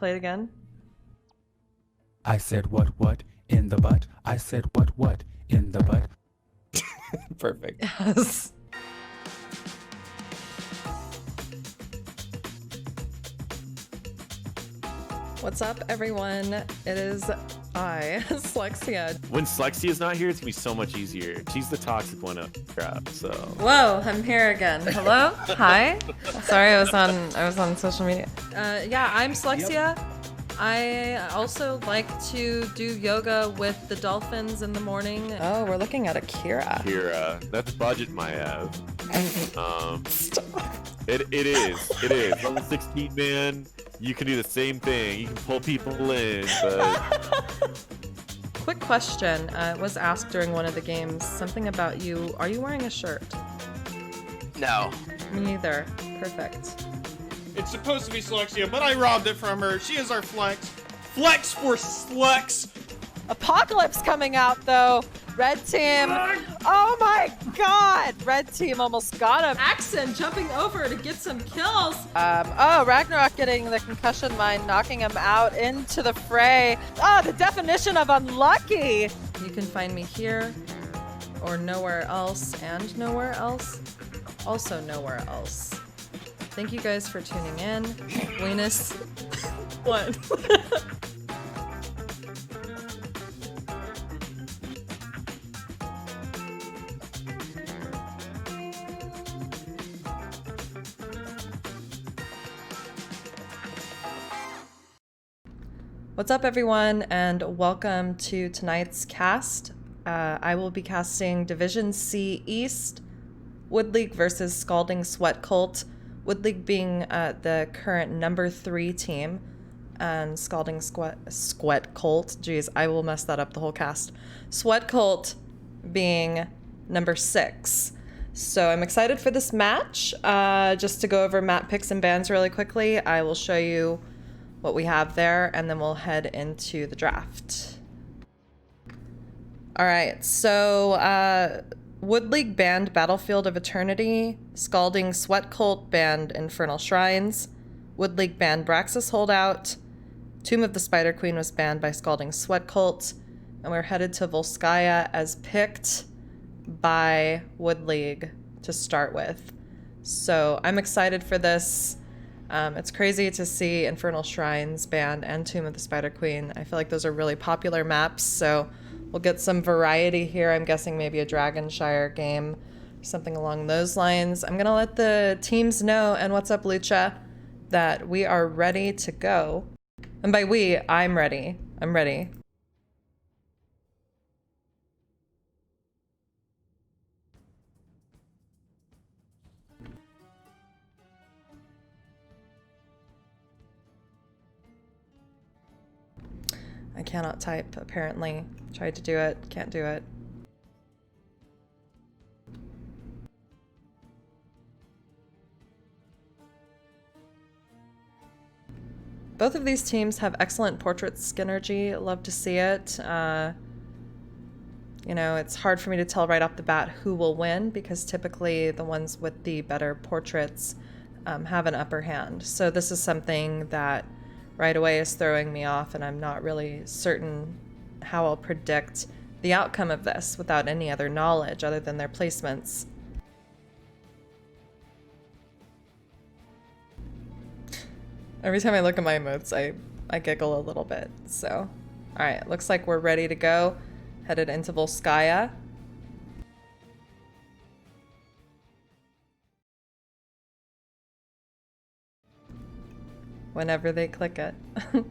Play it again. I said what in the butt. I said what in the butt. Perfect. Yes. What's up, everyone? It is I, Slexia. When Slexia's not here, it's gonna be so much easier. She's the toxic one up crap, so. Whoa, I'm here again. Hello? Hi. Sorry, I was on social media. Yeah, I'm Slexia. Yep. I also like to do yoga with the dolphins in the morning. Oh, we're looking at Akira. Akira, that's budget my have. It is. Level 16 man, you can do the same thing. You can pull people in, but. Quick question was asked during one of the games. Something about you. Are you wearing a shirt? No. Me neither. Perfect. It's supposed to be Slexia, but I robbed it from her. She is our flex. Flex for Slex. Apocalypse coming out though. Red team. Oh my god! Red team almost got him. Axon jumping over to get some kills. Oh, Ragnarok getting the concussion mine, knocking him out into the fray. Oh, the definition of unlucky. You can find me here or nowhere else and nowhere else. Also nowhere else. Thank you guys for tuning in. Weenus. What? What's up, everyone, and welcome to tonight's cast. I will be casting Division C East, Wood League versus Scalding Sweat Cult. Wood League being the current number 3 team, and Scalding Sweat Cult. Geez, I will mess that up the whole cast. Sweat Cult being number 6. So I'm excited for this match. Just to go over map picks and bans really quickly, I will show you what we have there, and then we'll head into the draft. All right, so Wood League banned Battlefield of Eternity, Scalding Sweat Cult banned Infernal Shrines, Wood League banned Braxis Holdout, Tomb of the Spider Queen was banned by Scalding Sweat Cult, and we're headed to Volskaya as picked by Wood League to start with. So I'm excited for this. It's crazy to see Infernal Shrines banned and Tomb of the Spider Queen. I feel like those are really popular maps, so we'll get some variety here. I'm guessing maybe a Dragonshire game, something along those lines. I'm gonna let the teams know, and what's up, Lucha, that we are ready to go. And by we, I'm ready. I'm ready. I cannot type, apparently. Tried to do it, can't do it. Both of these teams have excellent portrait synergy. Love to see it. You know, it's hard for me to tell right off the bat who will win because typically the ones with the better portraits have an upper hand. So this is something that right away is throwing me off, and I'm not really certain how I'll predict the outcome of this without any other knowledge other than their placements. Every time I look at my emotes, I giggle a little bit. So, all right, looks like we're ready to go. Headed into Volskaya. Whenever they click it. All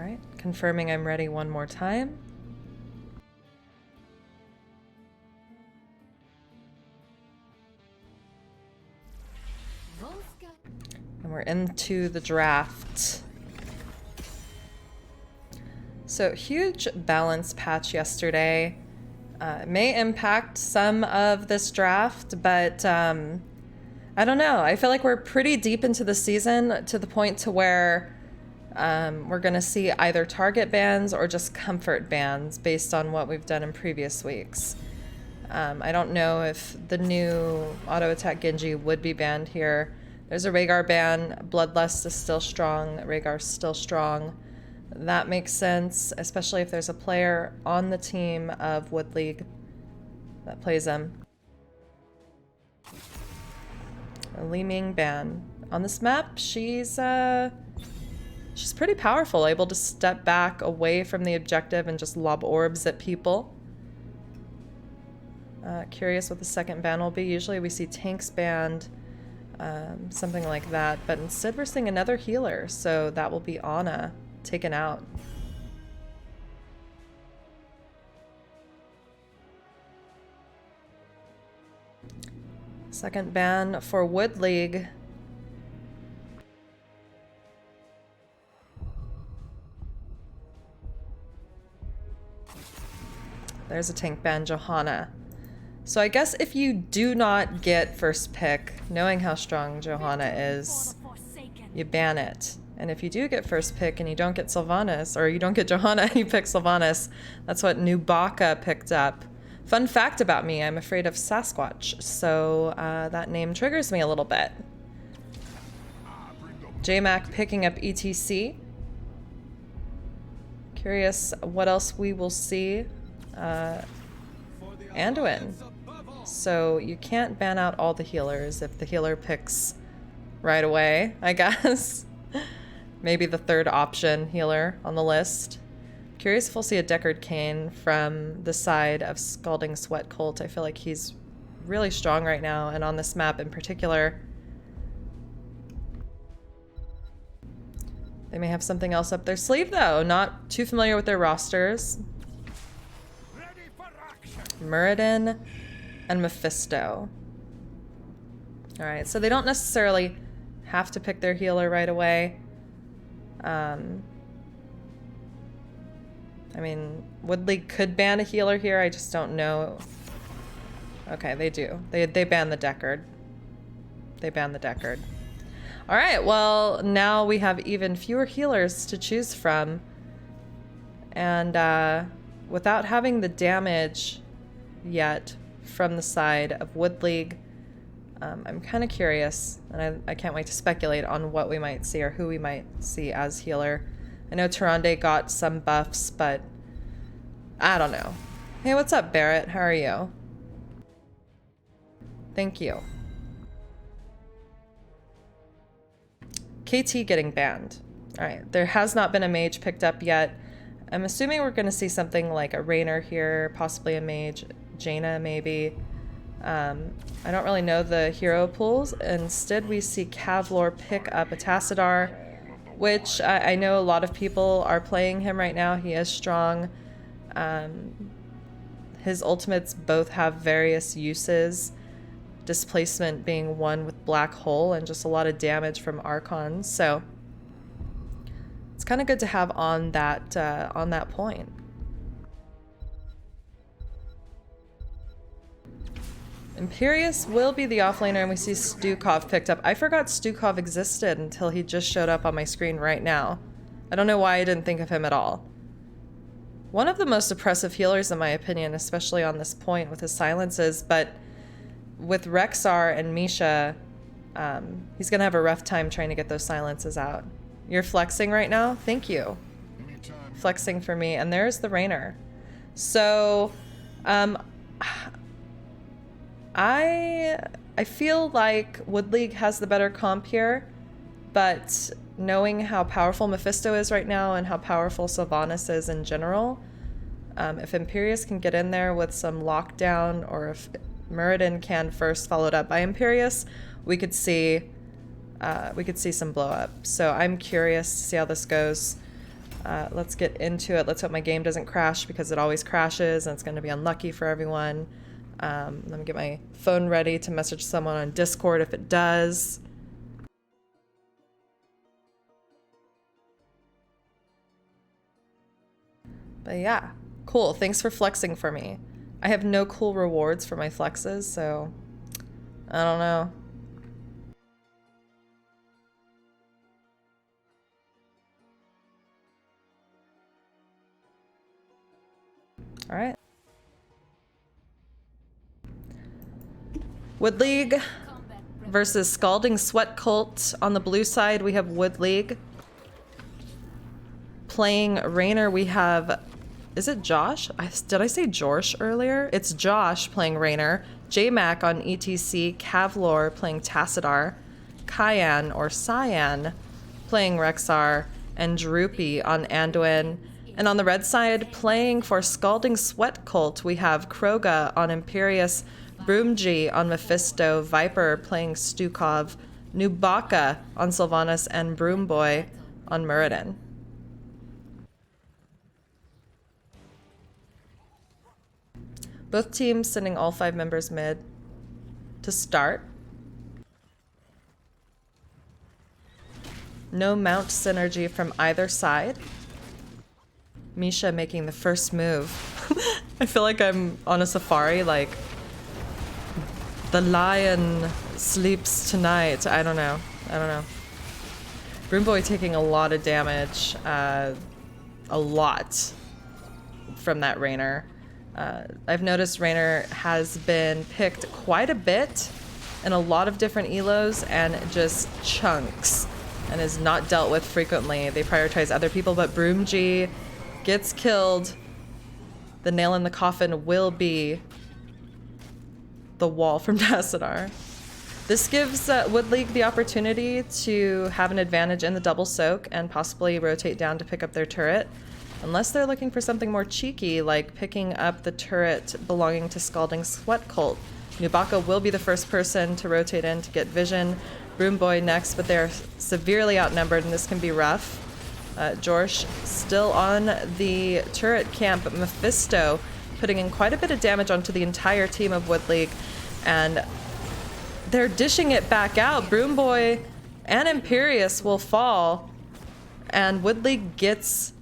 right, confirming I'm ready one more time. And we're into the draft. So huge balance patch yesterday. May impact some of this draft, but I don't know. I feel like we're pretty deep into the season to the point to where we're going to see either target bans or just comfort bans based on what we've done in previous weeks. I don't know if the new auto attack Genji would be banned here. There's a Rhaegar ban. Bloodlust is still strong. Rhaegar's still strong. That makes sense, especially if there's a player on the team of Wood League that plays him. A Li Ming ban. On this map, she's pretty powerful, able to step back away from the objective and just lob orbs at people. Curious what the second ban will be. Usually we see tanks banned, something like that, but instead we're seeing another healer, so that will be Anna taken out. Second ban for Wood League. There's a tank ban, Johanna. So I guess if you do not get first pick, knowing how strong Johanna is, you ban it. And if you do get first pick and you don't get Sylvanas, or you don't get Johanna and you pick Sylvanas, that's what Nubaka picked up. Fun fact about me, I'm afraid of Sasquatch, so that name triggers me a little bit. JMac picking up ETC. Curious what else we will see. Anduin. So you can't ban out all the healers if the healer picks right away, I guess. Maybe the third option healer on the list. Curious if we'll see a Deckard Cain from the side of Scalding Sweat Cult. I feel like he's really strong right now, and on this map in particular. They may have something else up their sleeve though. Not too familiar with their rosters. Muradin and Mephisto. Alright, so they don't necessarily have to pick their healer right away. I mean, Wood League could ban a healer here, I just don't know. Okay, they do. They ban the Deckard. They ban the Deckard. Alright, well, now we have even fewer healers to choose from. And without having the damage yet from the side of Wood League, I'm kind of curious, and I can't wait to speculate on what we might see or who we might see as healer. I know Tyrande got some buffs, but I don't know. Hey, what's up, Barrett? How are you? Thank you. KT getting banned. Alright, there has not been a mage picked up yet. I'm assuming we're going to see something like a Raynor here, possibly a mage, Jaina maybe. I don't really know the hero pools. Instead, we see Kavlor pick up a Tassadar, which I know a lot of people are playing him right now. He is strong. His ultimates both have various uses. Displacement being one with Black Hole and just a lot of damage from Archons. So it's kind of good to have on that point. Imperius will be the offlaner, and we see Stukov picked up. I forgot Stukov existed until he just showed up on my screen right now. I don't know why I didn't think of him at all. One of the most oppressive healers in my opinion, especially on this point with his silences, but with Rexar and Misha, he's gonna have a rough time trying to get those silences out. You're flexing right now? Thank you. Flexing for me, and there's the Raynor. So, I feel like Wood League has the better comp here, but knowing how powerful Mephisto is right now and how powerful Sylvanas is in general, if Imperius can get in there with some lockdown, or if Muradin can first, followed up by Imperius, we could see some blow up. So I'm curious to see how this goes. Let's get into it. Let's hope my game doesn't crash, because it always crashes and it's going to be unlucky for everyone. Let me get my phone ready to message someone on Discord if it does. But yeah, cool. Thanks for flexing for me. I have no cool rewards for my flexes, so I don't know. All right. Wood League versus Scalding Sweat Cult. On the blue side, we have Wood League. Playing Raynor, we have... Is it Josh? Did I say Jorsh earlier? It's Josh playing Raynor. J-Mac on ETC. Kavlor playing Tassadar. Kyan or Cyan playing Rexar. And Droopy on Anduin. And on the red side, playing for Scalding Sweat Cult, we have Kroga on Imperius. Broomji on Mephisto. Viper playing Stukov. Nubaka on Sylvanas. And Broomboy on Muradin. Both teams sending all 5 members mid to start. No mount synergy from either side. Misha making the first move. I feel like I'm on a safari, like the lion sleeps tonight. I don't know. Broomboy taking a lot of damage. A lot from that Raynor. I've noticed Raynor has been picked quite a bit in a lot of different elos and just chunks and is not dealt with frequently. They prioritize other people, but Broomji gets killed. The nail in the coffin will be the wall from Tassadar. This gives Wood League the opportunity to have an advantage in the double soak and possibly rotate down to pick up their turret. Unless they're looking for something more cheeky, like picking up the turret belonging to Scalding Sweat Cult. Nubaka will be the first person to rotate in to get vision. Broomboy next, but they're severely outnumbered and this can be rough. Jorsh still on the turret camp, but Mephisto putting in quite a bit of damage onto the entire team of Wood League. And they're dishing it back out. Broomboy and Imperius will fall. And Wood League gets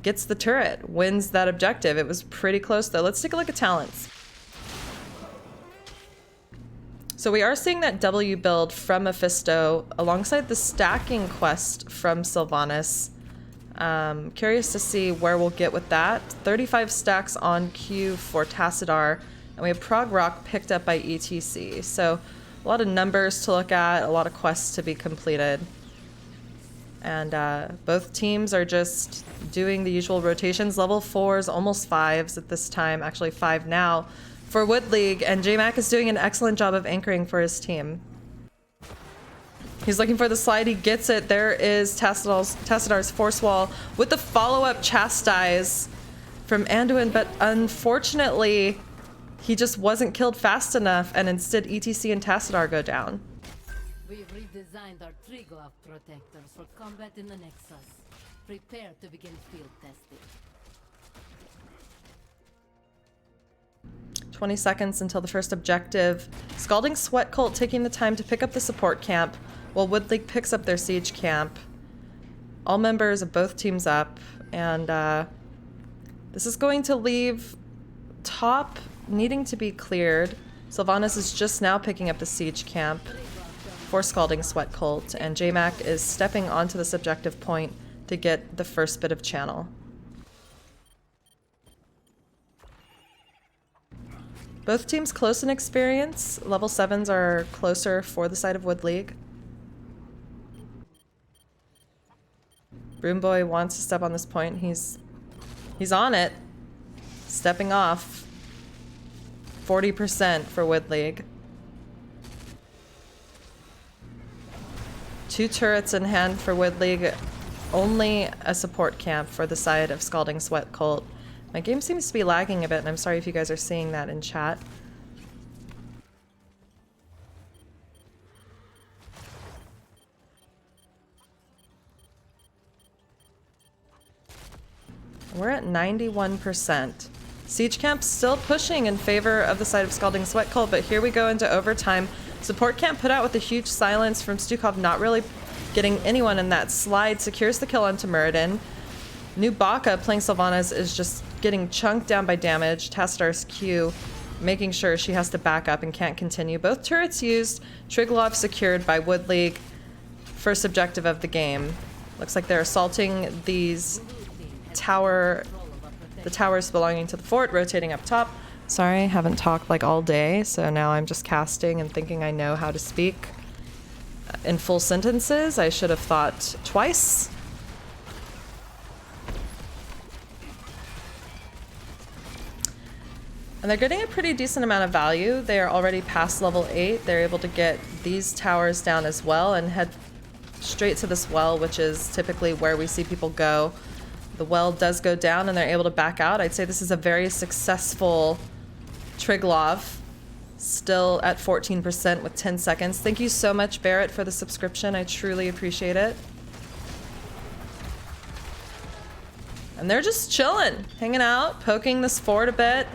the turret, wins that objective. It was pretty close though. Let's take a look at talents. So we are seeing that W build from Mephisto alongside the stacking quest from Sylvanas. Curious to see where we'll get with that. 35 stacks on queue for Tassadar, and we have Prog Rock picked up by ETC. So a lot of numbers to look at, a lot of quests to be completed. And both teams are just doing the usual rotations. Level 4s, almost 5s at this time, actually 5 now for Wood League, and J-Mac is doing an excellent job of anchoring for his team. He's looking for the slide, he gets it. There is Tassadar's Force Wall with the follow-up Chastise from Anduin, but unfortunately, he just wasn't killed fast enough, and instead ETC and Tassadar go down. We've redesigned our Triglav protectors for combat in the Nexus. Prepare to begin field testing. 20 seconds until the first objective. Scalding Sweat Cult taking the time to pick up the support camp, while Wood League picks up their siege camp. All members of both teams up, and this is going to leave top needing to be cleared. Sylvanas is just now picking up the siege camp for Scalding Sweat Cult, and J-Mac is stepping onto this objective point to get the first bit of channel. Both teams close in experience. Level 7s are closer for the side of Wood League. Broomboy wants to step on this point. He's on it. Stepping off. 40% for Wood League. 2 turrets in hand for Wood League. Only a support camp for the side of Scalding Sweat Cult. My game seems to be lagging a bit, and I'm sorry if you guys are seeing that in chat. We're at 91%. Siege Camp still pushing in favor of the side of Scalding Sweat Cult, but here we go into overtime. Support Camp put out with a huge silence from Stukov, not really getting anyone in that slide. Secures the kill onto Muradin. Nubaka playing Sylvanas is just getting chunked down by damage. Tassadar's Q making sure she has to back up and can't continue. Both turrets used. Triglav secured by Wood League. First objective of the game. Looks like they're assaulting these the towers belonging to the fort, rotating up top. Sorry, I haven't talked like all day, so now I'm just casting and thinking I know how to speak. in full sentences. I should have thought twice. And they're getting a pretty decent amount of value. They are already past level 8. They're able to get these towers down as well and head straight to this well, which is typically where we see people go. The well does go down and they're able to back out. I'd say this is a very successful Triglov. Still at 14% with 10 seconds. Thank you so much, Barrett, for the subscription. I truly appreciate it. And they're just chilling, hanging out, poking this fort a bit.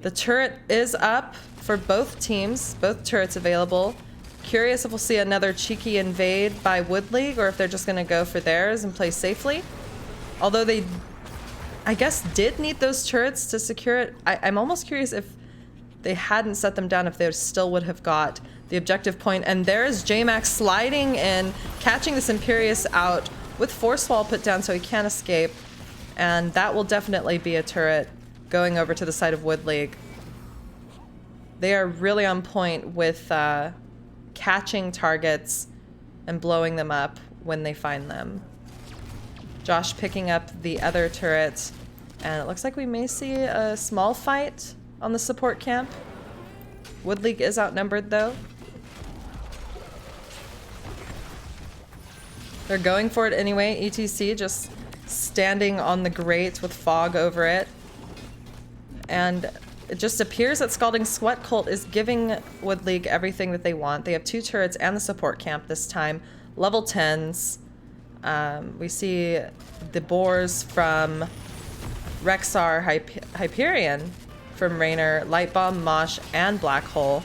The turret is up for both teams, both turrets available. Curious if we'll see another cheeky invade by Wood League or if they're just going to go for theirs and play safely. Although they, I guess, did need those turrets to secure it. I'm almost curious if they hadn't set them down, if they still would have got the objective point. And there's J-Max sliding in, catching this Imperius out with Force Wall put down so he can't escape. And that will definitely be a turret going over to the side of Wood League. They are really on point with catching targets and blowing them up when they find them. Josh picking up the other turret, and it looks like we may see a small fight on the support camp. Wood League is outnumbered though. They're going for it anyway. ETC just standing on the grate with fog over it. And it just appears that Scalding Sweat Cult is giving Wood League everything that they want. They have 2 turrets and the support camp this time. Level 10s. We see the boars from Rexar, Hyperion from Raynor, Light Bomb, Mosh, and Black Hole.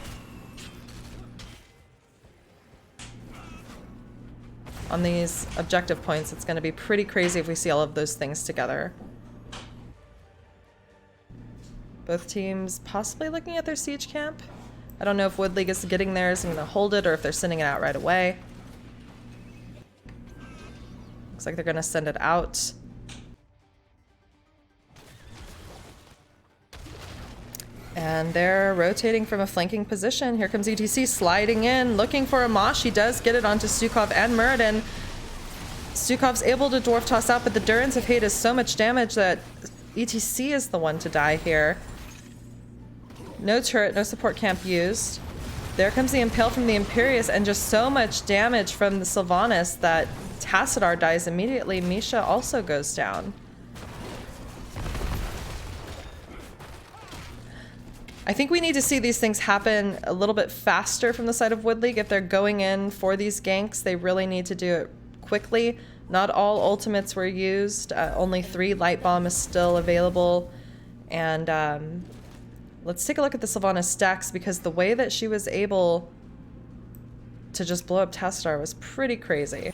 On these objective points, it's going to be pretty crazy if we see all of those things together. Both teams possibly looking at their siege camp. I don't know if Wood League is getting theirs and going to hold it or if they're sending it out right away. Looks like they're going to send it out. And they're rotating from a flanking position. Here comes ETC sliding in, looking for a Mosh. He does get it onto Stukov and Muradin. Stukov's able to dwarf toss out, but the Durance of Hate is so much damage that ETC is the one to die here. No turret, no support camp used. There comes the Impale from the Imperius, and just so much damage from the Sylvanas that Tassadar dies immediately. Misha also goes down. I think we need to see these things happen a little bit faster from the side of Wood League. If they're going in for these ganks, they really need to do it quickly. Not all ultimates were used. Only 3 Light Bomb is still available. And let's take a look at the Sylvanas stacks, because the way that she was able to just blow up Tassadar was pretty crazy.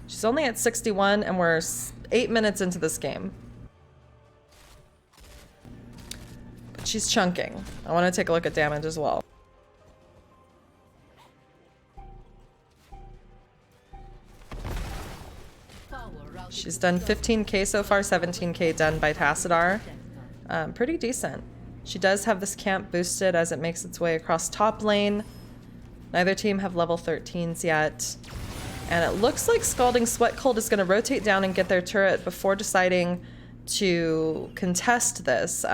She's only at 61 and we're 8 minutes into this game. But she's chunking. I want to take a look at damage as well. She's done 15k so far, 17k done by Tassadar. Pretty decent. She does have this camp boosted as it makes its way across top lane. Neither team have level 13s yet. And it looks like Scalding Sweat Cold is going to rotate down and get their turret before deciding to contest this.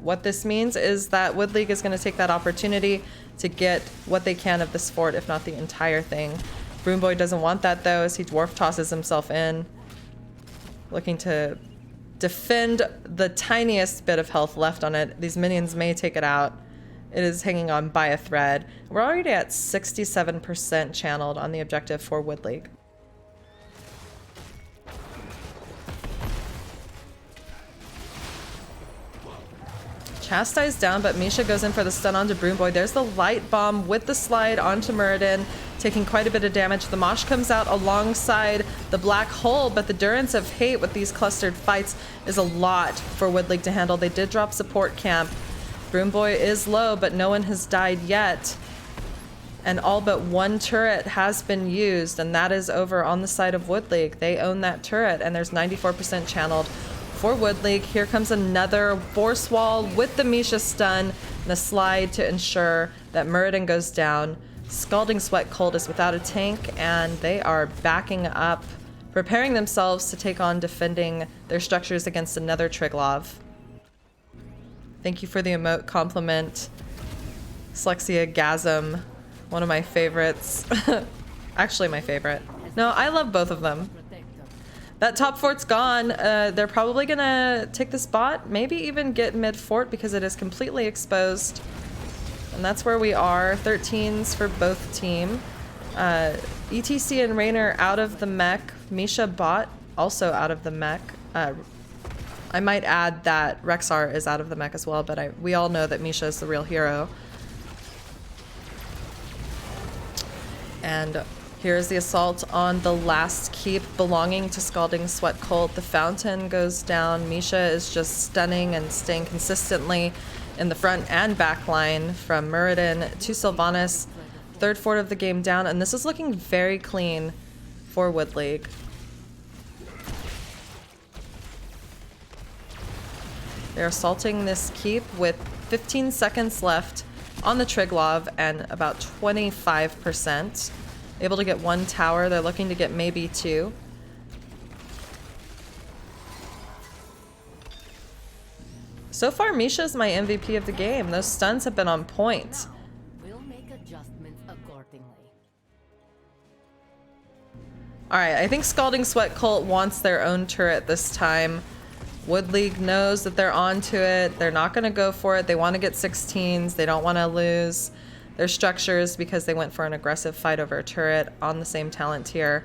What this means is that Wood League is going to take that opportunity to get what they can of this fort, if not the entire thing. Broomboy doesn't want that though, as he dwarf tosses himself in, looking to defend the tiniest bit of health left on it. These minions may take it out. It is hanging on by a thread. We're already at 67% channeled on the objective for Wood League. Chastise down, but Misha goes in for the stun onto Broomboy. There's the Light Bomb with the slide onto Muradin, taking quite a bit of damage. The Mosh comes out alongside the Black Hole, but the Durance of Hate with these clustered fights is a lot for Wood League to handle. They did drop support camp. Broomboy is low, but no one has died yet. And all but 1 turret has been used, and that is over on the side of Wood League. They own that turret, and there's 94% channeled for Wood League. Here comes another Force Wall with the Misha stun and a slide to ensure that Muradin goes down. Scalding Sweat Cold is without a tank, and they are backing up, preparing themselves to take on defending their structures against another Triglav. Thank you for the emote compliment. Slexia Gasm, one of my favorites. Actually my favorite. No, I love both of them. That top fort's gone. They're probably gonna take this bot, maybe even get mid fort because it is completely exposed. And that's where we are. 13s for both team. ETC and Raynor out of the mech. Misha bot also out of the mech. I might add that Rexar is out of the mech as well, but we all know that Misha is the real hero. And here's the assault on the last keep belonging to Scalding Sweat Cold. The fountain goes down. Misha is just stunning and staying consistently in the front and back line from Muradin to Sylvanas. Third fort of the game down, and this is looking very clean for Wood League. They're assaulting this keep with 15 seconds left on the Triglav and about 25%. Able to get one tower. They're looking to get maybe two. So far, Misha's my MVP of the game. Those stuns have been on point. We'll make adjustments accordingly. Alright, I think Scalding Sweat Cult wants their own turret this time. Wood League knows that they're onto it. They're not going to go for it. They want to get 16s. They don't want to lose their structures because they went for an aggressive fight over a turret on the same talent tier.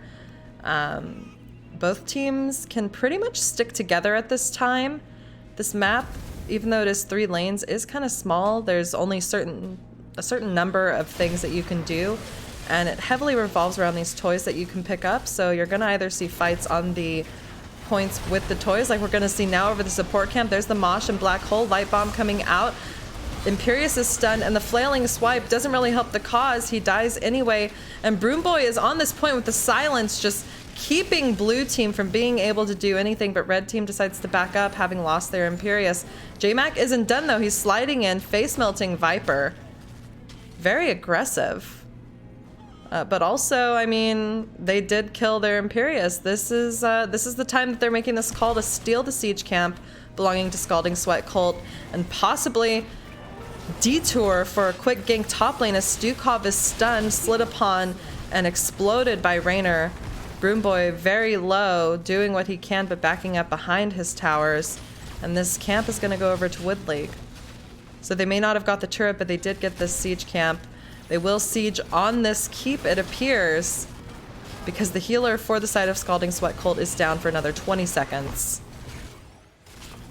Both teams can pretty much stick together at this time. This map, even though it is 3 lanes, is kind of small. There's only a certain number of things that you can do, and it heavily revolves around these toys that you can pick up. So you're going to either see fights on the points with the toys, like we're going to see now over the support camp. There's the Mosh and Black Hole. Light Bomb coming out. Imperius is stunned, and the flailing swipe doesn't really help the cause. He dies anyway, and Broom Boy is on this point with the silence, just keeping blue team from being able to do anything, but red team decides to back up, having lost their Imperius. J-Mac isn't done though. He's sliding in, face melting Viper. Very aggressive. But also, I mean, they did kill their Imperius. This is the time that they're making this call to steal the siege camp belonging to Scalding Sweat Cult and possibly detour for a quick gank top lane as Stukov is stunned, slid upon, and exploded by Raynor. Broomboy very low, doing what he can but backing up behind his towers, and this camp is going to go over to Wood League. So they may not have got the turret, but they did get this siege camp. They will siege on this keep, it appears, because the healer for the side of Scalding Sweat Cult is down for another 20 seconds.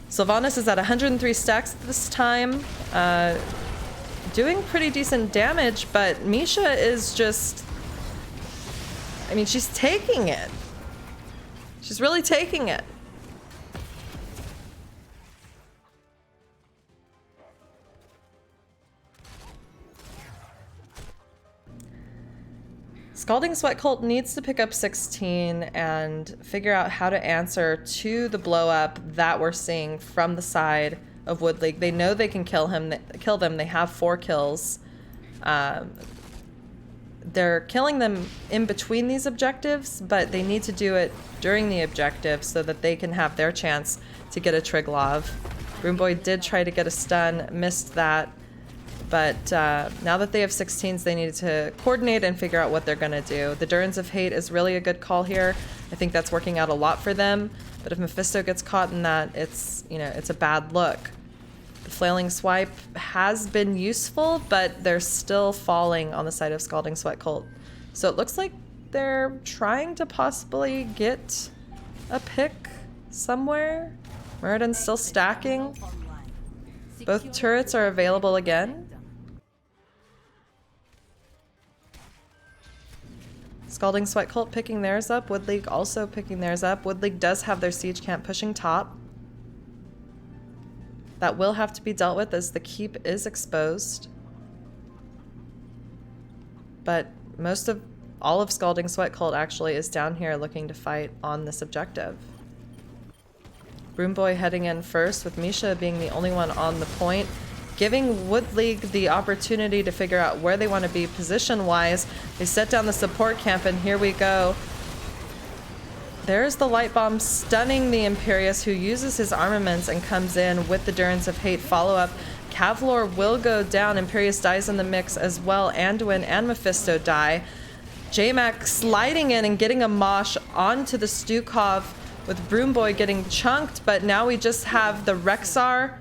Sylvanas is at 103 stacks this time, doing pretty decent damage, but Misha is just... I mean, she's taking it. She's really taking it. Scalding Sweat Cult needs to pick up 16 and figure out how to answer to the blow up that we're seeing from the side of Wood League. They know they can kill them. They have 4 kills. They're killing them in between these objectives, but they need to do it during the objective so that they can have their chance to get a Triglav. Broomboy did try to get a stun, missed that. But now that they have 16s, they need to coordinate and figure out what they're going to do. The Durans of Hate is really a good call here. I think that's working out a lot for them. But if Mephisto gets caught in that, it's a bad look. The Flailing Swipe has been useful, but they're still falling on the side of Scalding Sweat Cult. So it looks like they're trying to possibly get a pick somewhere. Muradin's still stacking. Both turrets are available again. Scalding Sweat Cult picking theirs up. Wood League also picking theirs up. Wood League does have their siege camp pushing top. That will have to be dealt with as the keep is exposed. But all of Scalding Sweat Cult actually is down here looking to fight on this objective. Broomboy heading in first with Misha being the only one on the point. giving Wood League the opportunity to figure out where they want to be position-wise. They set down the support camp, and here we go. There's the light bomb stunning the Imperius, who uses his armaments and comes in with the Durance of Hate follow-up. Kavlor will go down. Imperius dies in the mix as well. Anduin and Mephisto die. J-Mac sliding in and getting a mosh onto the Stukov, with Broomboy getting chunked, but now we just have the Rexar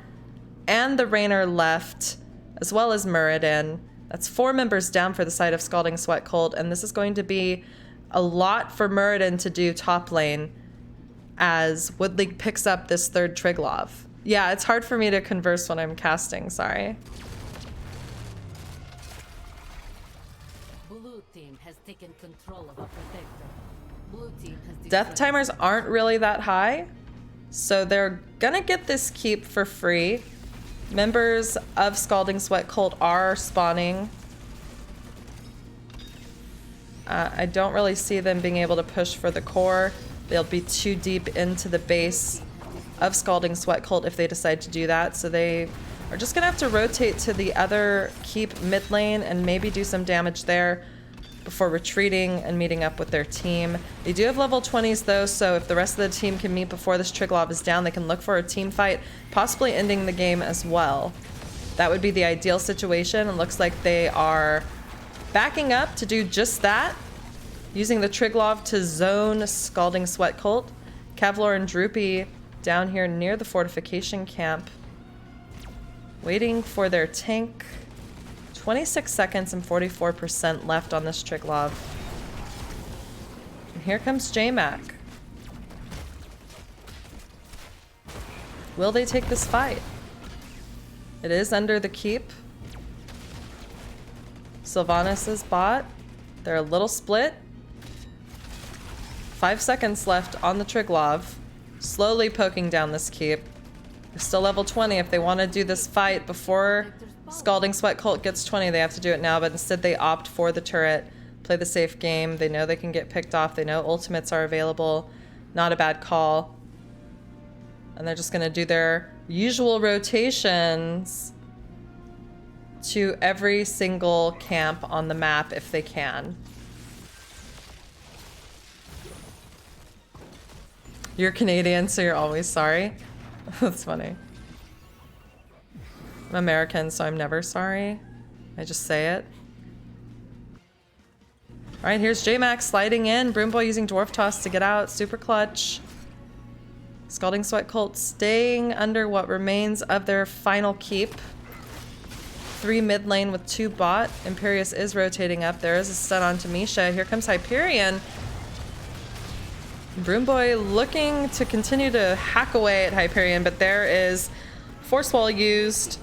and the Raynor left, as well as Muradin. That's 4 members down for the side of Scalding Sweat Cold, and this is going to be a lot for Muradin to do top lane as Wood League picks up this third Triglav. Yeah, it's hard for me to converse when I'm casting, sorry. Blue team has taken control of a protector. Blue team has Death timers aren't really that high, so they're gonna get this keep for free. Members of Scalding Sweat Cold are spawning. I don't really see them being able to push for the core. They'll be too deep into the base of Scalding Sweat Cold if they decide to do that, so they are just gonna have to rotate to the other keep mid lane and maybe do some damage there before retreating and meeting up with their team. They do have level 20s though, so if the rest of the team can meet before this Triglav is down, they can look for a team fight, possibly ending the game as well. That would be the ideal situation, and looks like they are backing up to do just that, using the Triglav to zone Scalding Sweat Cult. Kavlor and Droopy down here near the fortification camp, waiting for their tank. 26 seconds and 44% left on this Triglav. And here comes J-Mac. Will they take this fight? It is under the keep. Sylvanas is bot. They're a little split. 5 seconds left on the Triglav. Slowly poking down this keep. They're still level 20. If they want to do this fight before Scalding Sweat Cult gets 20, they have to do it now, but instead they opt for the turret, play the safe game. They know they can get picked off. They know ultimates are available. Not a bad call. And they're just going to do their usual rotations to every single camp on the map if they can. You're Canadian, so you're always sorry. That's funny. I'm American, so I'm never sorry. I just say it. All right, here's J-Mac sliding in. Broomboy using Dwarf Toss to get out. Super clutch. Scalding Sweat Cult staying under what remains of their final keep. 3 mid lane with 2 bot. Imperius is rotating up. There is a stun on Tamisha. Here comes Hyperion. Broomboy looking to continue to hack away at Hyperion, but there is Force Wall used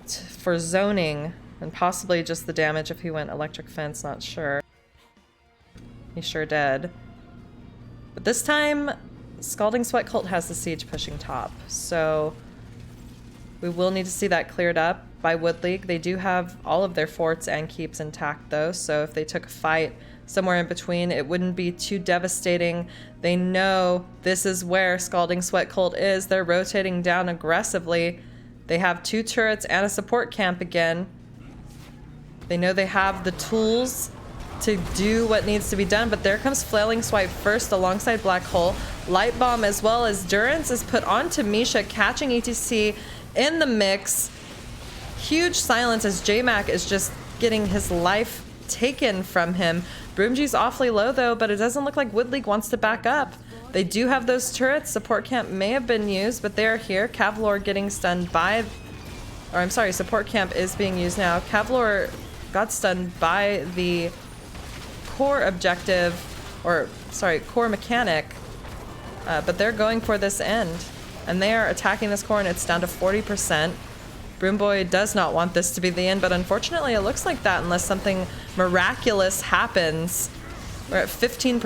for zoning, and possibly just the damage if he went Electric Fence, not sure. He sure did. But this time, Scalding Sweat Cult has the siege pushing top, so we will need to see that cleared up by Wood League. They do have all of their forts and keeps intact though, so if they took a fight somewhere in between, it wouldn't be too devastating. They know this is where Scalding Sweat Cult is. They're rotating down aggressively. They have 2 turrets and a support camp again. They know they have the tools to do what needs to be done, but there comes Flailing Swipe first alongside Black Hole. Light Bomb as well as Durance is put onto Misha, catching ETC in the mix. Huge silence as J-Mac is just getting his life taken from him. Broomg's awfully low though, but it doesn't look like Wood League wants to back up. They do have those turrets. Support camp may have been used, but they're here. Kavlor getting stunned by... Or I'm sorry, support camp is being used now. Kavlor got stunned by the core objective, or sorry, core mechanic. But they're going for this end. And they are attacking this core, and it's down to 40%. Broomboy does not want this to be the end, but unfortunately it looks like that unless something miraculous happens. We're at 15%.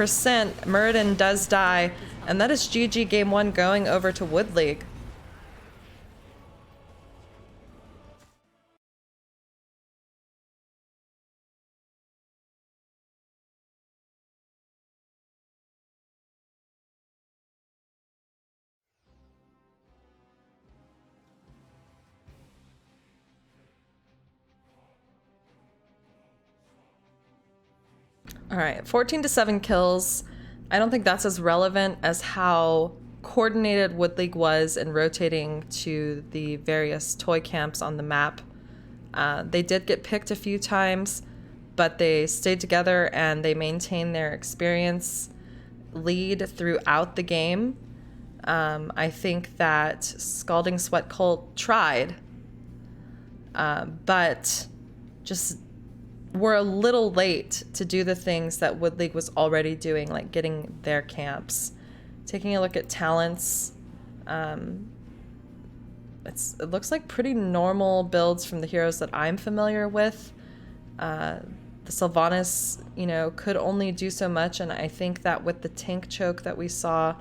Muradin does die, and that is GG game 1 going over to Wood League. All right, 14 to 7 kills. I don't think that's as relevant as how coordinated Wood League was in rotating to the various toy camps on the map. They did get picked a few times, but they stayed together and they maintained their experience lead throughout the game. I think that Scalding Sweat Cult tried, but just were a little late to do the things that Wood League was already doing, like getting their camps. Taking a look at talents, it looks like pretty normal builds from the heroes that I'm familiar with. The Sylvanas, could only do so much, and I think that with the tank choke that we saw,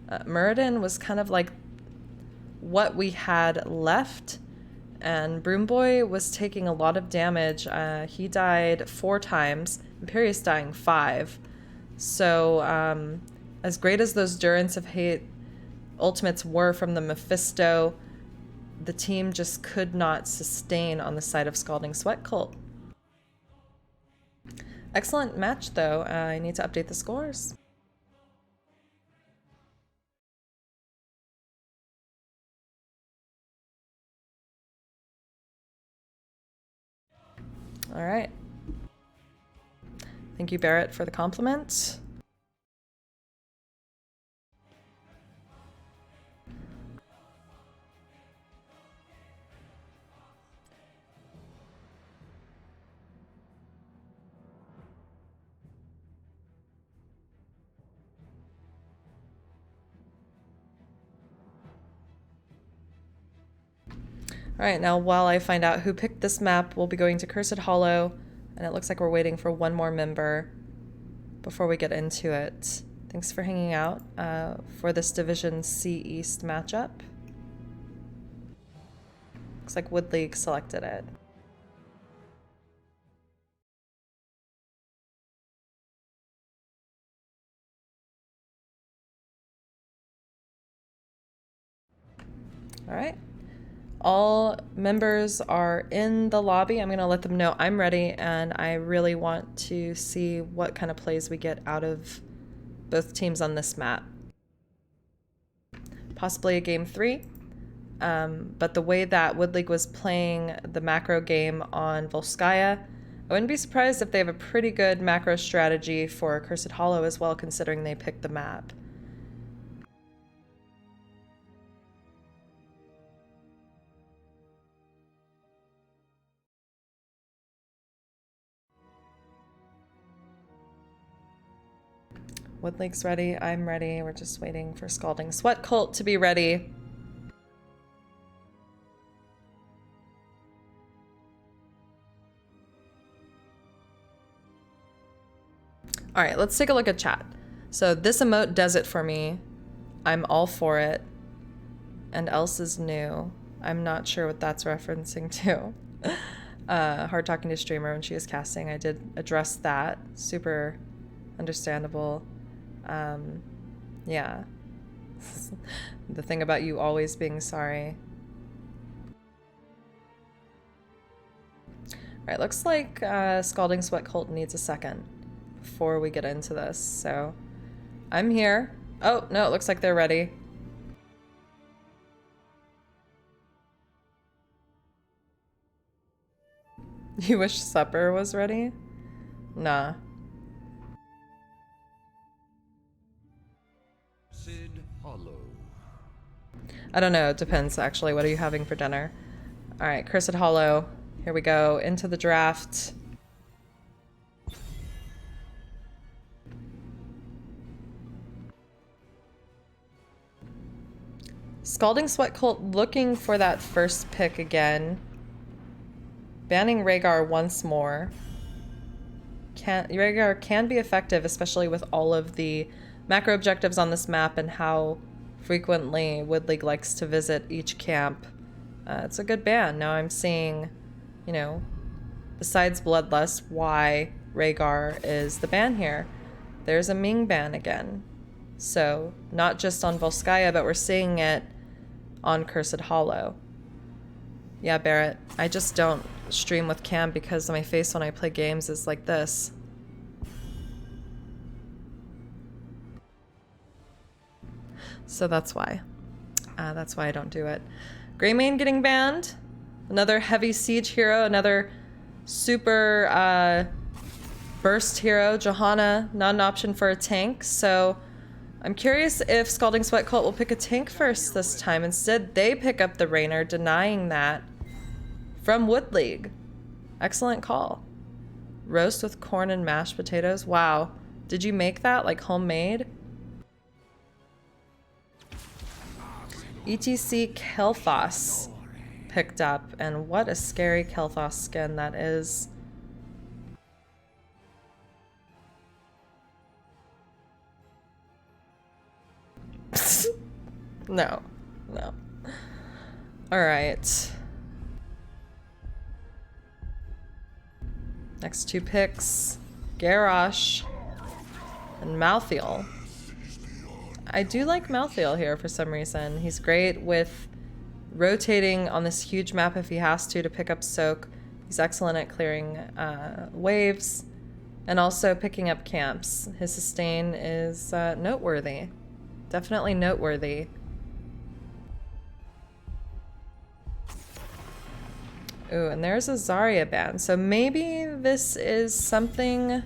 Muradin was kind of like what we had left, and Broomboy was taking a lot of damage. He died 4 times, Imperius dying 5. So, as great as those Durance of Hate ultimates were from the Mephisto, the team just could not sustain on the side of Scalding Sweat Cult. Excellent match, though. I need to update the scores. All right. Thank you, Barrett, for the compliment. Alright, now while I find out who picked this map, we'll be going to Cursed Hollow, and it looks like we're waiting for one more member before we get into it. Thanks for hanging out for this Division C East matchup. Looks like Wood League selected it. Alright. All members are in the lobby. I'm going to let them know I'm ready, and I really want to see what kind of plays we get out of both teams on this map. Possibly a game 3, but the way that Wood League was playing the macro game on Volskaya, I wouldn't be surprised if they have a pretty good macro strategy for Cursed Hollow as well, considering they picked the map. Wood League's ready, I'm ready. We're just waiting for Scalding Sweat Cult to be ready. All right, let's take a look at chat. So this emote does it for me. I'm all for it. And else is new. I'm not sure what that's referencing to. Hard talking to streamer when she was casting. I did address that. Super understandable. Yeah. The thing about you always being sorry. Alright, looks like Scalding Sweat Cult needs a second before we get into this, so I'm here. Oh, no, it looks like they're ready. You wish supper was ready? Nah. I don't know, it depends actually. What are you having for dinner? Alright, Cursed Hollow. Here we go, into the draft. Scalding Sweat Cult looking for that first pick again. Banning Rhaegar once more. Rhaegar can be effective, especially with all of the macro objectives on this map and how frequently Wood League likes to visit each camp. It's a good ban. Now I'm seeing, besides Bloodlust, why Rhaegar is the ban here. There's a Ming ban again. So, not just on Volskaya, but we're seeing it on Cursed Hollow. Yeah, Barrett, I just don't stream with cam because my face when I play games is like this. So that's why. That's why I don't do it. Greymane getting banned. Another heavy siege hero. Another super burst hero. Johanna, not an option for a tank. So I'm curious if Scalding Sweat Cult will pick a tank first this time. Instead, they pick up the Rainer, denying that from Wood League. Excellent call. Roast with corn and mashed potatoes. Wow. Did you make that like homemade? ETC Kel'Thas picked up, and what a scary Kel'Thas skin that is. No, no. All right. Next two picks, Garrosh and Malthael. I do like Malthael here for some reason. He's great with rotating on this huge map if he has to pick up soak. He's excellent at clearing waves and also picking up camps. His sustain is noteworthy. Definitely noteworthy. Ooh, and there's a Zarya ban. So maybe this is something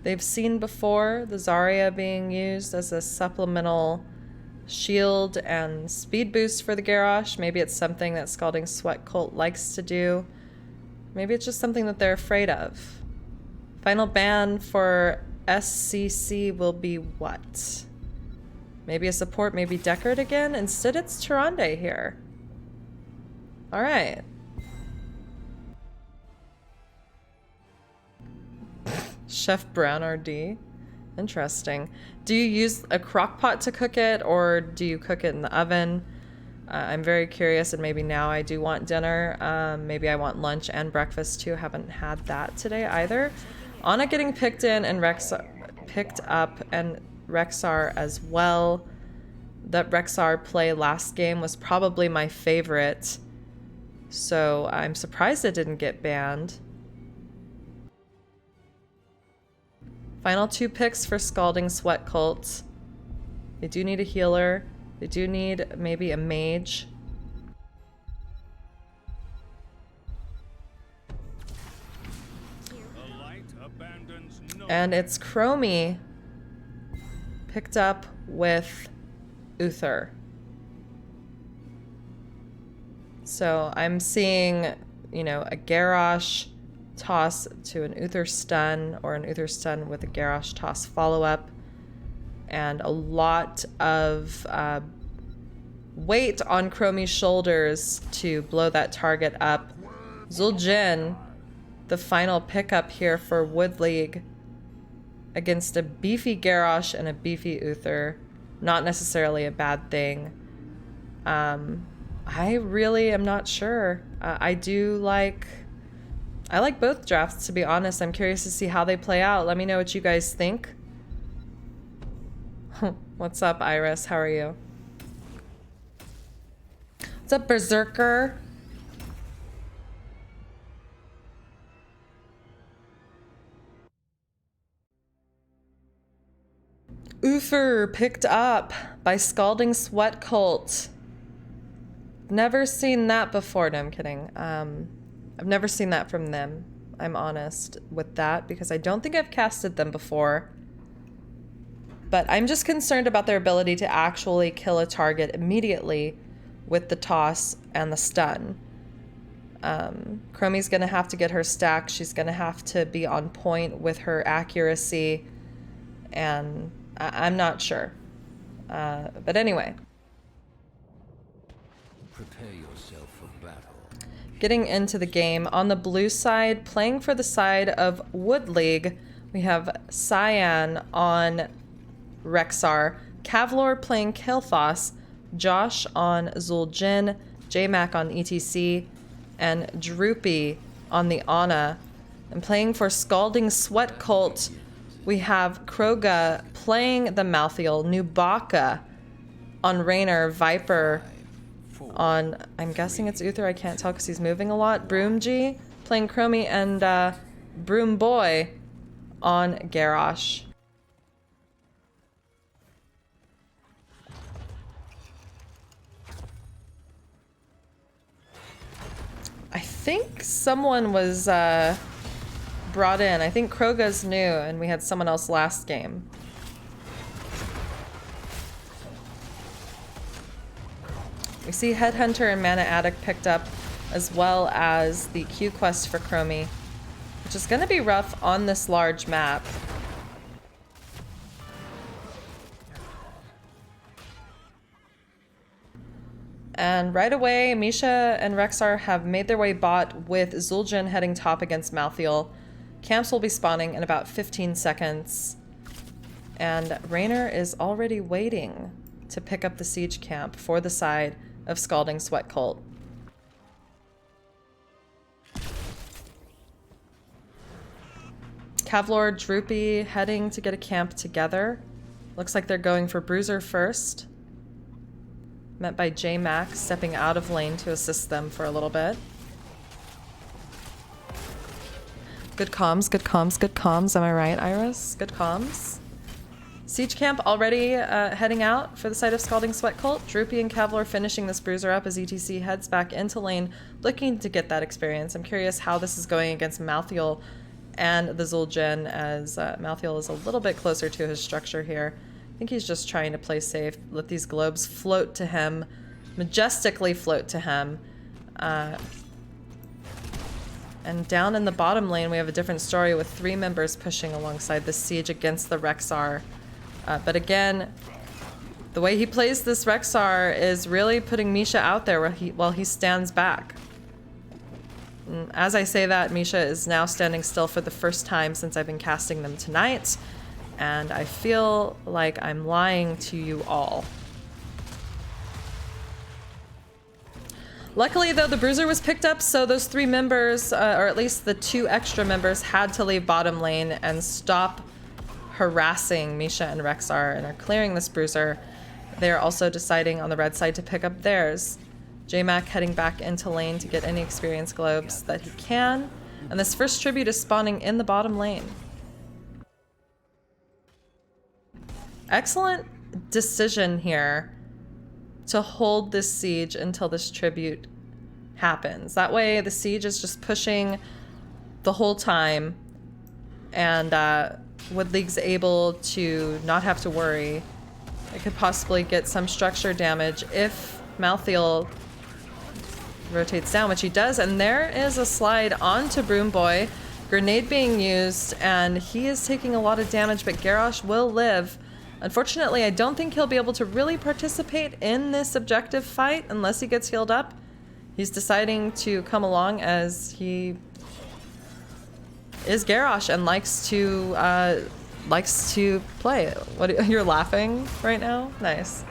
they've seen before, the Zarya being used as a supplemental shield and speed boost for the Garrosh. Maybe it's something that Scalding Sweat Cult likes to do. Maybe it's just something that they're afraid of. Final ban for SCC will be what? Maybe a support, maybe Deckard again? Instead it's Tyrande here. Alright. Chef Brown RD. Interesting. Do you use a crock pot to cook it, or do you cook it in the oven? I'm very curious, and maybe now I do want dinner. Maybe I want lunch and breakfast too. Haven't had that today either. Ana getting picked in and picked up, and Rexar as well. That Rexar play last game was probably my favorite, so I'm surprised it didn't get banned. Final two picks for Scalding Sweat Cult. They do need a healer. They do need maybe a mage. And it's Chromie picked up with Uther. So I'm seeing, you know, a Garrosh toss to an Uther stun, or an Uther stun with a Garrosh toss follow-up, and a lot of weight on Chromie's shoulders to blow that target up. Zul'jin, the final pickup here for Wood League against a beefy Garrosh and a beefy Uther. Not necessarily a bad thing. I really am not sure. I like both drafts, to be honest. I'm curious to see how they play out. Let me know what you guys think. What's up, Iris? How are you? What's up, Berserker? Uther picked up by Scalding Sweat Cult. Never seen that before. No, I'm kidding. I've never seen that from them. I'm honest with that because I don't think I've casted them before. But I'm just concerned about their ability to actually kill a target immediately with the toss and the stun. Chromie's gonna have to get her stack. She's gonna have to be on point with her accuracy. And I'm not sure. But anyway. Prepare yourself for battle. Getting into the game. On the blue side, playing for the side of Wood League, we have Cyan on Rexar, Kavlor playing Kel'Thas, Josh on Zul'jin, J-Mac on ETC, and Droopy on the Ana. And playing for Scalding Sweat Cult, we have Kroga playing the Malthael, Nubaka on Raynor, Viper on, I'm guessing it's Uther, I can't tell because he's moving a lot, Broomji playing Chromie, and Broom Boy on Garrosh. think someone was brought in. I think Kroga's new, and we had someone else last game. We see Headhunter and Mana Addict picked up, as well as the Q quest for Chromie, which is going to be rough on this large map. And right away, Misha and Rexar have made their way bot with Zul'jin heading top against Malthael. Camps will be spawning in about 15 seconds. And Raynor is already waiting to pick up the siege camp for the side of Scalding Sweat Cult. Kavlor, Droopy heading to get a camp together. Looks like they're going for Bruiser first. Met by J-Mac stepping out of lane to assist them for a little bit. Good comms, good comms, good comms. Am I right, Iris? Good comms. Siege camp already heading out for the side of Scalding Sweat Cult. Droopy and Kavlor finishing this Bruiser up as ETC heads back into lane, looking to get that experience. I'm curious how this is going against Malthael and the Zul'jin, as Malthael is a little bit closer to his structure here. I think he's just trying to play safe, let these globes float to him, majestically float to him. And down in the bottom lane, we have a different story with 3 members pushing alongside the siege against the Rexar. But again, the way he plays this Rexar is really putting Misha out there while he stands back. And as I say that, Misha is now standing still for the first time since I've been casting them tonight. And I feel like I'm lying to you all. Luckily, though, the Bruiser was picked up, so those 3 members, or at least the 2 extra members, had to leave bottom lane and stop harassing Misha and Rexar and are clearing this Bruiser. They're also deciding on the red side to pick up theirs. J-Mac heading back into lane to get any experience globes that he can. And this first tribute is spawning in the bottom lane. Excellent decision here to hold this siege until this tribute happens. That way the siege is just pushing the whole time, and Wood League's able to not have to worry. It could possibly get some structure damage if Malthael rotates down, which he does, and there is a slide onto Broom Boy. Grenade being used, and he is taking a lot of damage, but Garrosh will live. Unfortunately, I don't think he'll be able to really participate in this objective fight unless he gets healed up. He's deciding to come along as he is Garrosh and likes to play. What, you're laughing right now? Nice.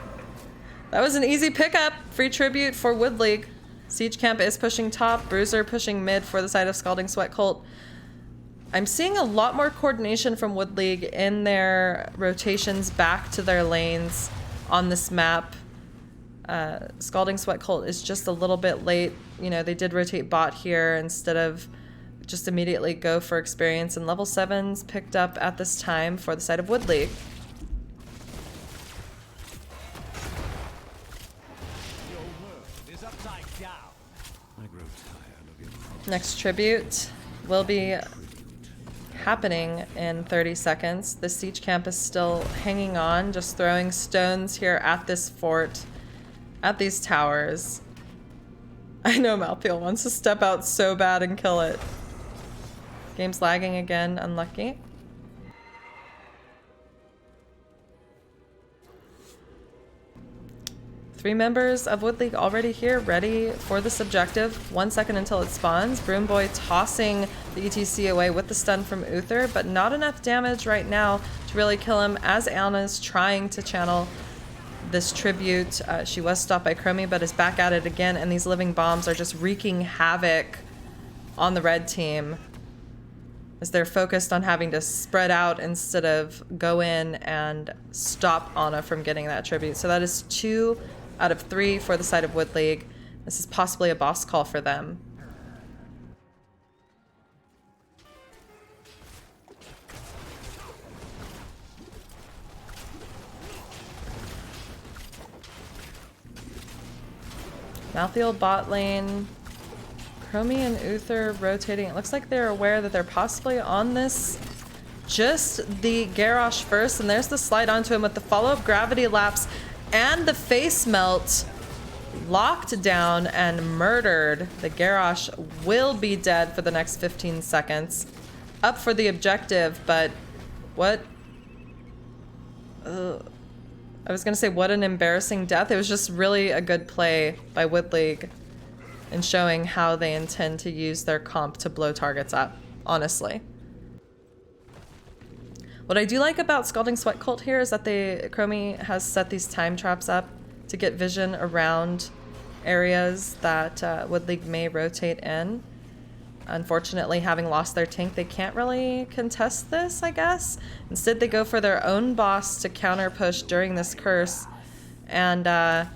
That was an easy pickup. Free tribute for Wood League. Siege Camp is pushing top, Bruiser pushing mid for the side of Scalding Sweat Cult. I'm seeing a lot more coordination from Wood League in their rotations back to their lanes on this map. Scalding Sweat Cult is just a little bit late. You know, they did rotate bot here instead of just immediately go for experience, and level 7's picked up at this time for the side of Wood League. Next tribute will be happening in 30 seconds. The siege camp is still hanging on, just throwing stones here at this fort, at these towers. I know Malthael wants to step out so bad and kill it. Game's lagging again, unlucky. Three members of Wood League already here, ready for this objective. 1 second until it spawns. Broom Boy tossing the ETC away with the stun from Uther, but not enough damage right now to really kill him as Anna's trying to channel this tribute. She was stopped by Chromie, but is back at it again, and these living bombs are just wreaking havoc on the red team as they're focused on having to spread out instead of go in and stop Anna from getting that tribute. So that is 2 out of 3 for the side of Wood League. This is possibly a boss call for them. Malthael bot lane. Chromie and Uther rotating. It looks like they're aware that they're possibly on this. Just the Garrosh first, and there's the slide onto him with the follow-up gravity lapse and the face melt. Locked down and murdered. The Garrosh will be dead for the next 15 seconds. Up for the objective, but what? I was gonna say what an embarrassing death. It was just really a good play by Wood League in showing how they intend to use their comp to blow targets up, honestly. What I do like about Scalding Sweat Cult here is that Chromie has set these time traps up to get vision around areas that Wood League may rotate in. Unfortunately, having lost their tank, they can't really contest this, I guess. Instead, they go for their own boss to counter push during this curse. And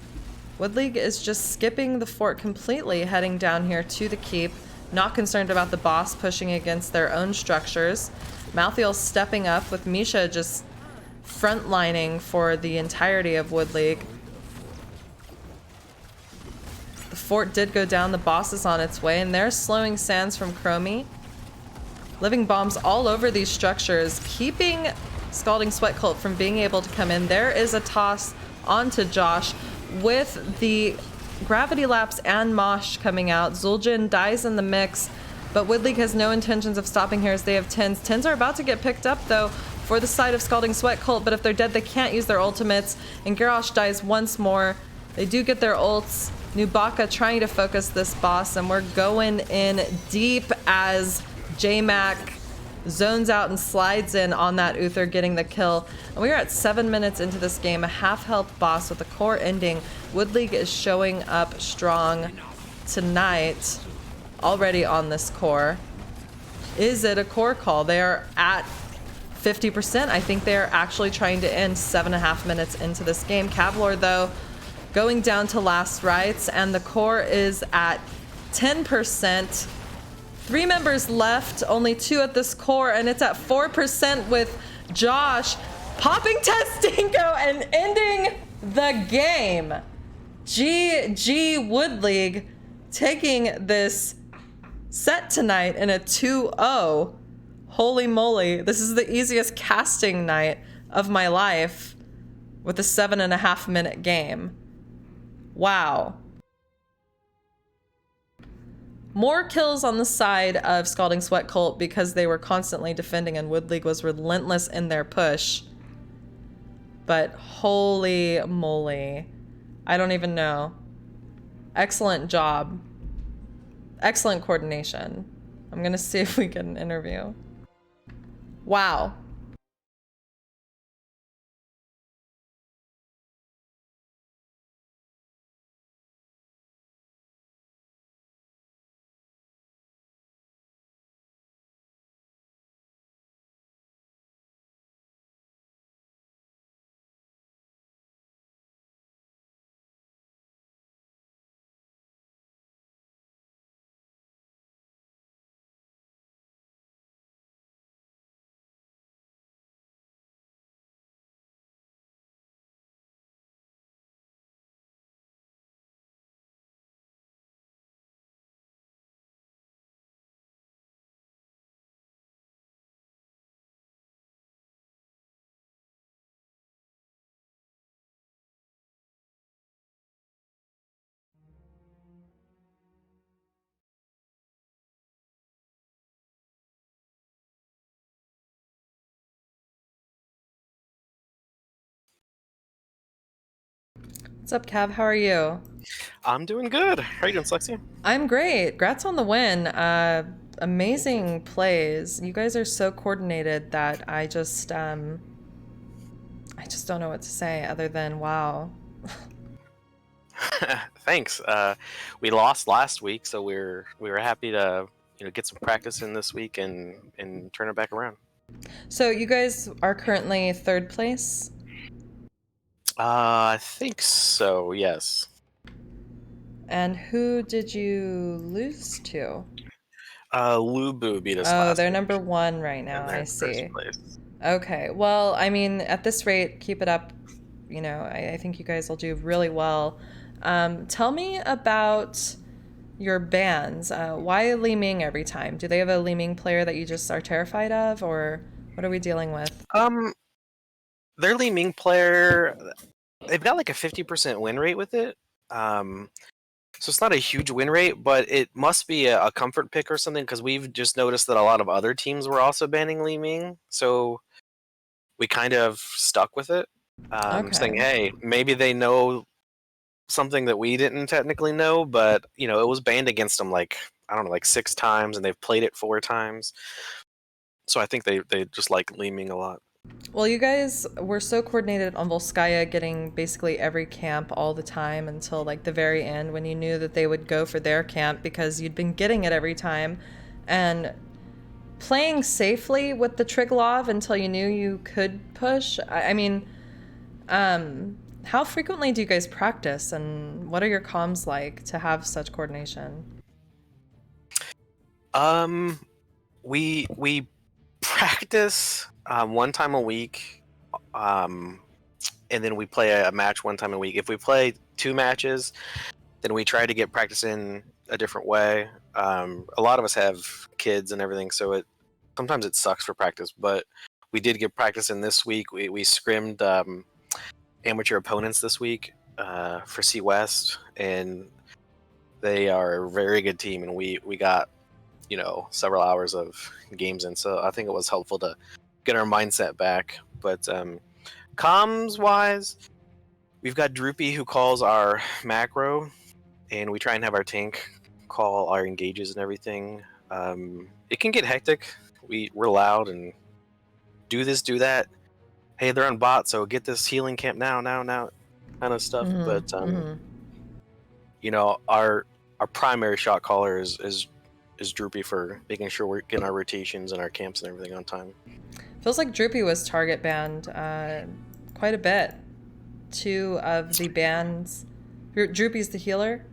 Wood League is just skipping the fort completely, heading down here to the keep. Not concerned about the boss pushing against their own structures. Malthael stepping up with Misha just frontlining for the entirety of Wood League. The fort did go down, the boss is on its way, and they're slowing Sands from Chromie. Living bombs all over these structures, keeping Scalding Sweat Cult from being able to come in. There is a toss onto Josh with the gravity lapse and Mosh coming out. Zul'jin dies in the mix, but Wood League has no intentions of stopping here as they have tens. Tens are about to get picked up though for the side of Scalding Sweat Cult, but if they're dead, they can't use their ultimates, and Garrosh dies once more. They do get their ults. Nubaka trying to focus this boss, and we're going in deep as J-Mac zones out and slides in on that Uther, getting the kill. And we are at 7 minutes into this game, a half-health boss with a core ending. Wood League is showing up strong tonight, already on this core. Is it a core call? They are at 50%. I think they are actually trying to end 7.5 minutes into this game. Kavlor, though, going down to last rites, and the core is at 10%. 3 members left, only 2 at this core, and it's at 4% with Josh popping Testinko and ending the game. GG Wood League taking this set tonight in a 2-0. Holy moly, this is the easiest casting night of my life with a 7.5 minute game. Wow. More kills on the side of Scalding Sweat Cult because they were constantly defending and Wood League was relentless in their push. But holy moly. I don't even know. Excellent job. Excellent coordination. I'm gonna see if we get an interview. Wow. What's up, Cav? How are you? I'm doing good. How are you doing, Slexia? I'm great. Congrats on the win. Amazing plays. You guys are so coordinated that I just don't know what to say other than wow. Thanks. We lost last week, so we were happy to get some practice in this week and turn it back around. So you guys are currently 3rd place? I think so. Yes. And who did you lose to? Lubu beat us last Oh, they're week, number 1 right now. and they're I in see. first place. Okay. Well, I mean, at this rate, keep it up. I think you guys will do really well. Tell me about your bans. Why Li Ming every time? Do they have a Li Ming player that you just are terrified of, or what are we dealing with? Their Li Ming player, they've got like a 50% win rate with it. So it's not a huge win rate, but it must be a comfort pick or something, because we've just noticed that a lot of other teams were also banning Li Ming. So we kind of stuck with it, saying, Okay. hey, maybe they know something that we didn't technically know, but it was banned against them like, I don't know, like 6 times, and they've played it 4 times. So I think they just like Li Ming a lot. Well, you guys were so coordinated on Volskaya getting basically every camp all the time until like the very end when you knew that they would go for their camp because you'd been getting it every time. And playing safely with the Triglav until you knew you could push. I mean, how frequently do you guys practice, and what are your comms like to have such coordination? We practice 1 time a week, and then we play a match 1 time a week. If we play 2 matches, then we try to get practice in a different way. A lot of us have kids and everything, so sometimes it sucks for practice, but we did get practice in this week. We scrimmed amateur opponents this week for C West, and they are a very good team, and we got several hours of games in, so I think it was helpful to get our mindset back. But comms wise, we've got Droopy who calls our macro, and we try and have our tank call our engages and everything. It can get hectic. We're loud and do this, do that. Hey, they're on bot, so get this healing camp now, kind of stuff. But our primary shot caller is Droopy for making sure we're getting our rotations and our camps and everything on time. Feels like Droopy was target banned quite a bit. 2 of the bans. Droopy's the healer?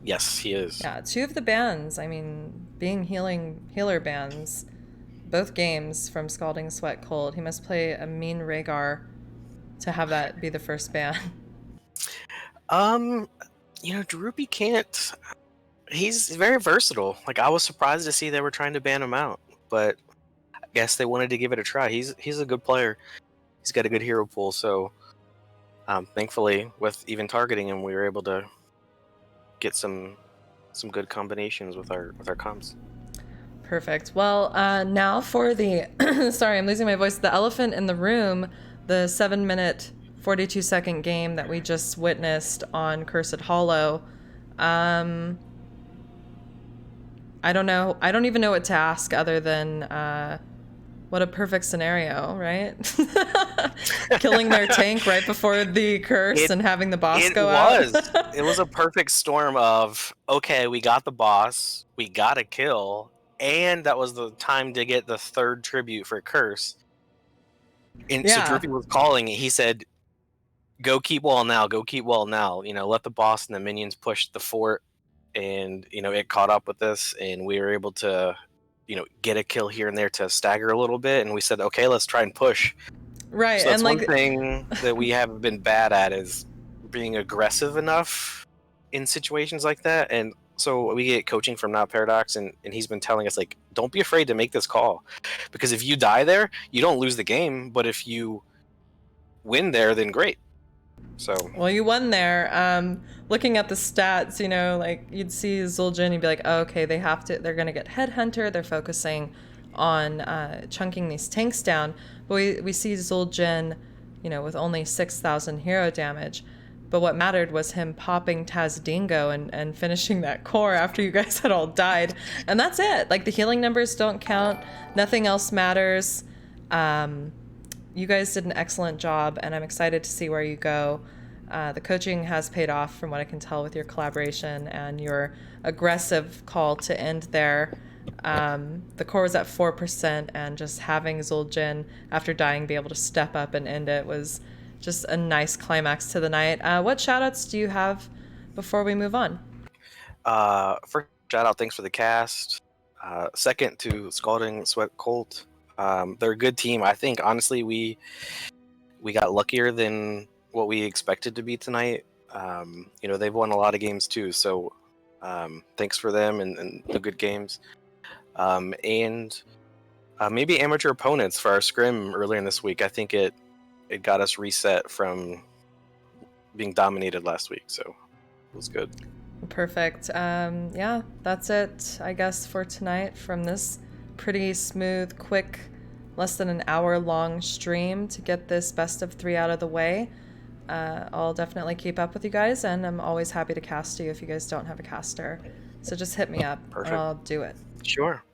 Yes, he is. Yeah, 2 of the bans. I mean, being healer bans. Both games from Scalding, Sweat, Cold. He must play a mean Rhaegar to have that be the first ban. Droopy can't. He's very versatile. Like, I was surprised to see they were trying to ban him out, but I guess they wanted to give it a try. He's a good player. He's got a good hero pool, so thankfully, with even targeting him, we were able to get some good combinations with our comms. Perfect. Well, now for the sorry, I'm losing my voice. The elephant in the room, the 7-minute, 42-second game that we just witnessed on Cursed Hollow. I don't know. I don't even know what to ask other than what a perfect scenario, right? Killing their tank right before the curse and having the boss go out. It was a perfect storm of, okay, we got the boss, we got a kill, and that was the time to get the 3rd tribute for curse. And so Droopy was calling, he said, go keep wall now, let the boss and the minions push the fort, and it caught up with us, and we were able to get a kill here and there to stagger a little bit, and we said, okay, let's try and push. Right. So that's one thing that we haven't been bad at, is being aggressive enough in situations like that. And so we get coaching from Not Paradox, and he's been telling us, like, don't be afraid to make this call, because if you die there, you don't lose the game, but if you win there, then great. So well, you won there. Looking at the stats, like you'd see Zul'jin, you'd be like, oh, okay, they're gonna get Headhunter. They're focusing on chunking these tanks down. But we see Zul'jin, with only 6,000 hero damage. But what mattered was him popping Taz Dingo and finishing that core after you guys had all died. And that's it. Like, the healing numbers don't count. Nothing else matters. You guys did an excellent job, and I'm excited to see where you go. The coaching has paid off from what I can tell with your collaboration and your aggressive call to end there. The core was at 4%, and just having Zul'jin, after dying, be able to step up and end it was just a nice climax to the night. What shoutouts do you have before we move on? First shout out, thanks for the cast. Second to Scalding, Sweat, Colt. They're a good team. I think, honestly, we got luckier than what we expected to be tonight. They've won a lot of games too, so Thanks for them and the good games. And maybe amateur opponents for our scrim earlier in this week. I think it got us reset from being dominated last week, so it was good. Perfect. Yeah, that's it, I guess, for tonight from this pretty smooth, quick, less than an hour long stream to get this best of 3 out of the way. I'll definitely keep up with you guys, and I'm always happy to cast you if you guys don't have a caster. So just hit me up, Perfect. and I'll do it. Sure.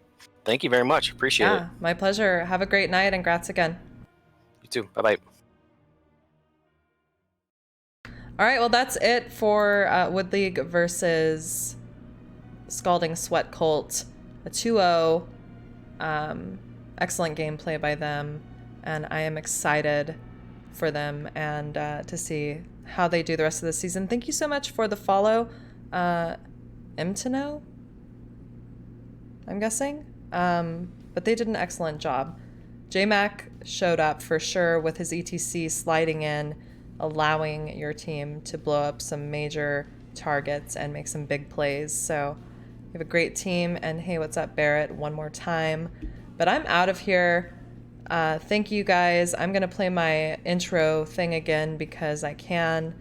Thank you very much. Appreciate it. Yeah, my pleasure. Have a great night, and grats again. You too. Bye-bye. All right, well, that's it for Wood League versus Scalding Sweat Cult. A 2-0. Excellent gameplay by them, and I am excited for them and to see how they do the rest of the season. Thank you so much for the follow, Imtino, I'm guessing. But they did an excellent job. JMac showed up for sure with his ETC sliding in, allowing your team to blow up some major targets and make some big plays. So you have a great team. And hey, what's up, Barrett? One more time. But I'm out of here. Thank you guys. I'm going to play my intro thing again because I can.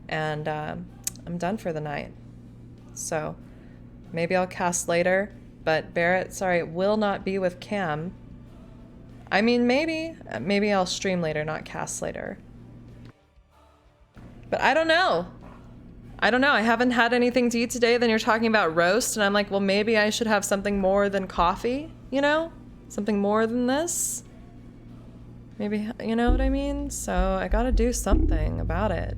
And I'm done for the night. So maybe I'll cast later. But Barrett, sorry, it will not be with Cam. I mean, maybe I'll stream later, not cast later. But I don't know. I haven't had anything to eat today. Then you're talking about roast, and I'm like, well, maybe I should have something more than coffee, you know? Something more than this. Maybe, you know what I mean? So I gotta do something about it.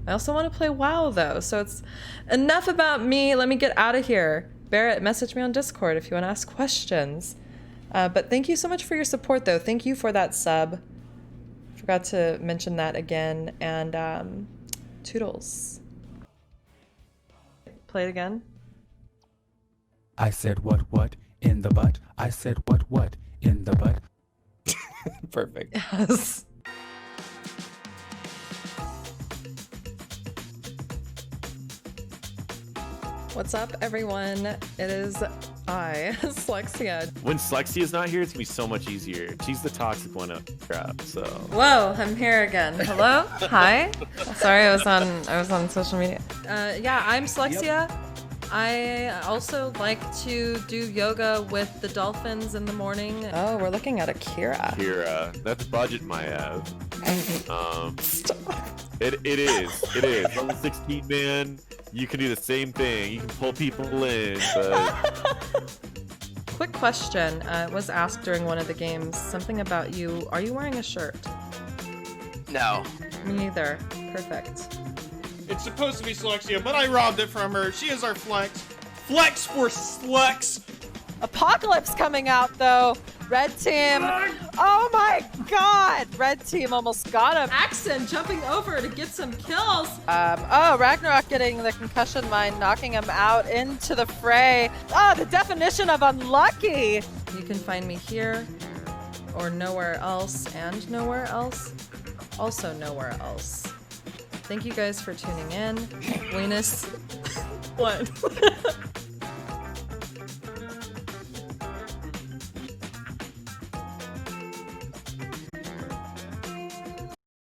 I also want to play WoW, though, so it's enough about me. Let me get out of here. Barrett, message me on Discord if you want to ask questions. But thank you so much for your support, though. Thank you for that sub. Forgot to mention that again. And toodles. Play it again. I said what in the butt? I said what in the butt? Perfect. Yes. What's up, everyone? It is I, Slexia. When Slexia's not here, it's gonna be so much easier. She's the toxic one up crap, so. Whoa, I'm here again. Hello? Hi? Sorry, I was on social media. Yeah, I'm Slexia. I also like to do yoga with the dolphins in the morning. Oh, we're looking at Akira. That's budget my ass. It is. On the 16 man, you can do the same thing. You can pull people in, but Quick question was asked during one of the games. Something about you. Are you wearing a shirt? No. Me neither. Perfect. It's supposed to be Celexia, but I robbed it from her. She is our flex. Flex for Slex. Apocalypse coming out though. Red team. Oh my god! Red team almost got him. Axon jumping over to get some kills. Oh, Ragnarok getting the concussion mine, knocking him out into the fray. Oh, the definition of unlucky. You can find me here or nowhere else and nowhere else. Also nowhere else. Thank you guys for tuning in. Weenus. What?